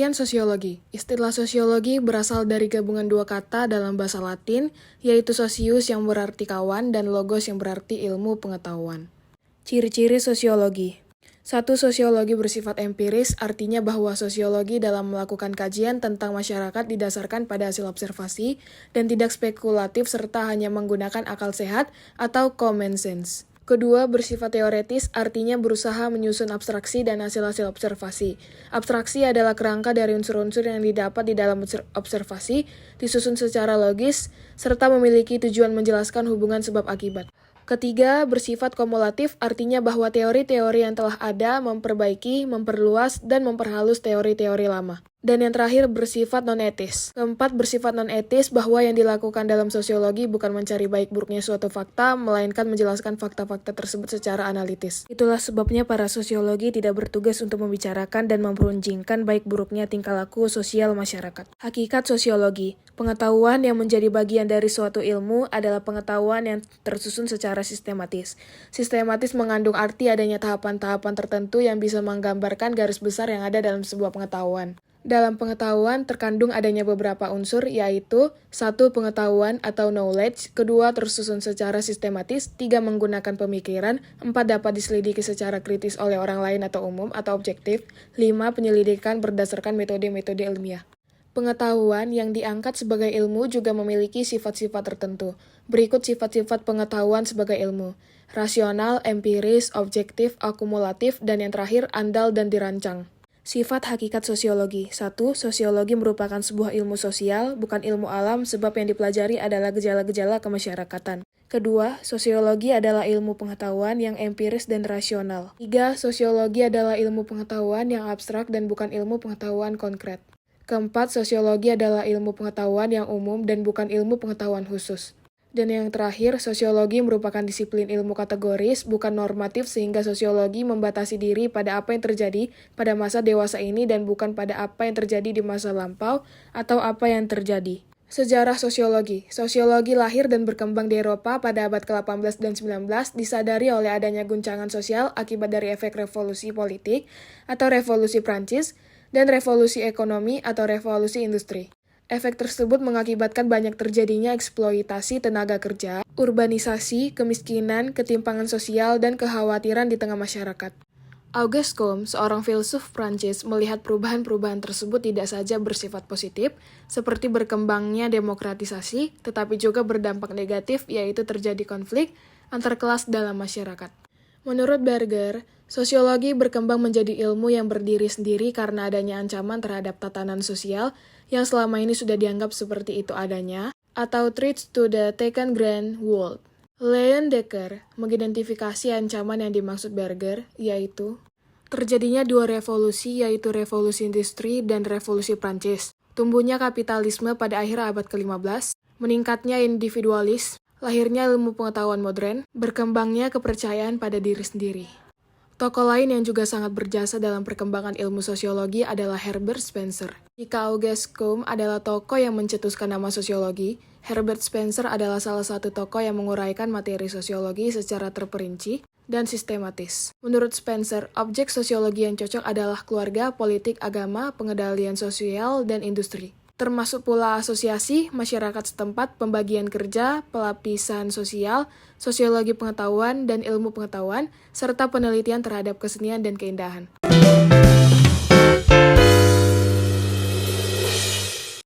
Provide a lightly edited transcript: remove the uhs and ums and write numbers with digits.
Pengertian sosiologi. Istilah sosiologi berasal dari gabungan dua kata dalam bahasa Latin, yaitu socius yang berarti kawan dan logos yang berarti ilmu pengetahuan. Ciri-ciri sosiologi. 1. Sosiologi bersifat empiris, artinya bahwa sosiologi dalam melakukan kajian tentang masyarakat didasarkan pada hasil observasi dan tidak spekulatif serta hanya menggunakan akal sehat atau common sense. Kedua, bersifat teoretis, artinya berusaha menyusun abstraksi dan hasil-hasil observasi. Abstraksi adalah kerangka dari unsur-unsur yang didapat di dalam observasi, disusun secara logis, serta memiliki tujuan menjelaskan hubungan sebab akibat. Ketiga, bersifat kumulatif, artinya bahwa teori-teori yang telah ada memperbaiki, memperluas, dan memperhalus teori-teori lama. Dan yang terakhir, bersifat non-etis. Keempat, bersifat non-etis bahwa yang dilakukan dalam sosiologi bukan mencari baik buruknya suatu fakta, melainkan menjelaskan fakta-fakta tersebut secara analitis. Itulah sebabnya para sosiologi tidak bertugas untuk membicarakan dan memperuncingkan baik buruknya tingkah laku sosial masyarakat. Hakikat sosiologi. Pengetahuan yang menjadi bagian dari suatu ilmu adalah pengetahuan yang tersusun secara sistematis. Sistematis mengandung arti adanya tahapan-tahapan tertentu yang bisa menggambarkan garis besar yang ada dalam sebuah pengetahuan. Dalam pengetahuan terkandung adanya beberapa unsur, yaitu 1. Pengetahuan atau knowledge, 2. Tersusun secara sistematis, 3. Menggunakan pemikiran, 4. Dapat diselidiki secara kritis oleh orang lain atau umum atau objektif, 5. Penyelidikan berdasarkan metode-metode ilmiah. Pengetahuan yang diangkat sebagai ilmu juga memiliki sifat-sifat tertentu. Berikut sifat-sifat pengetahuan sebagai ilmu. Rasional, empiris, objektif, akumulatif, dan yang terakhir andal dan dirancang. Sifat hakikat sosiologi. 1. Sosiologi merupakan sebuah ilmu sosial, bukan ilmu alam sebab yang dipelajari adalah gejala-gejala kemasyarakatan. 2. Sosiologi adalah ilmu pengetahuan yang empiris dan rasional. 3. Sosiologi adalah ilmu pengetahuan yang abstrak dan bukan ilmu pengetahuan konkret. 4. Sosiologi adalah ilmu pengetahuan yang umum dan bukan ilmu pengetahuan khusus. Dan yang terakhir, sosiologi merupakan disiplin ilmu kategoris, bukan normatif sehingga sosiologi membatasi diri pada apa yang terjadi pada masa dewasa ini dan bukan pada apa yang terjadi di masa lampau atau apa yang terjadi. Sejarah sosiologi. Sosiologi lahir dan berkembang di Eropa pada abad ke-18 dan 19 disadari oleh adanya guncangan sosial akibat dari efek revolusi politik atau revolusi Prancis dan revolusi ekonomi atau revolusi industri. Efek tersebut mengakibatkan banyak terjadinya eksploitasi tenaga kerja, urbanisasi, kemiskinan, ketimpangan sosial, dan kekhawatiran di tengah masyarakat. Auguste Comte, seorang filsuf Prancis, melihat perubahan-perubahan tersebut tidak saja bersifat positif, seperti berkembangnya demokratisasi, tetapi juga berdampak negatif, yaitu terjadi konflik antar kelas dalam masyarakat. Menurut Berger, sosiologi berkembang menjadi ilmu yang berdiri sendiri karena adanya ancaman terhadap tatanan sosial yang selama ini sudah dianggap seperti itu adanya, atau threats to the taken grand world. Leon Decker mengidentifikasi ancaman yang dimaksud Berger, yaitu terjadinya dua revolusi, yaitu revolusi industri dan revolusi Prancis, tumbuhnya kapitalisme pada akhir abad ke-15, meningkatnya individualis, lahirnya ilmu pengetahuan modern, berkembangnya kepercayaan pada diri sendiri. Tokoh lain yang juga sangat berjasa dalam perkembangan ilmu sosiologi adalah Herbert Spencer. Jika Auguste Comte adalah tokoh yang mencetuskan nama sosiologi, Herbert Spencer adalah salah satu tokoh yang menguraikan materi sosiologi secara terperinci dan sistematis. Menurut Spencer, objek sosiologi yang cocok adalah keluarga, politik, agama, pengendalian sosial, dan industri. Termasuk pula asosiasi, masyarakat setempat, pembagian kerja, pelapisan sosial, sosiologi pengetahuan dan ilmu pengetahuan, serta penelitian terhadap kesenian dan keindahan.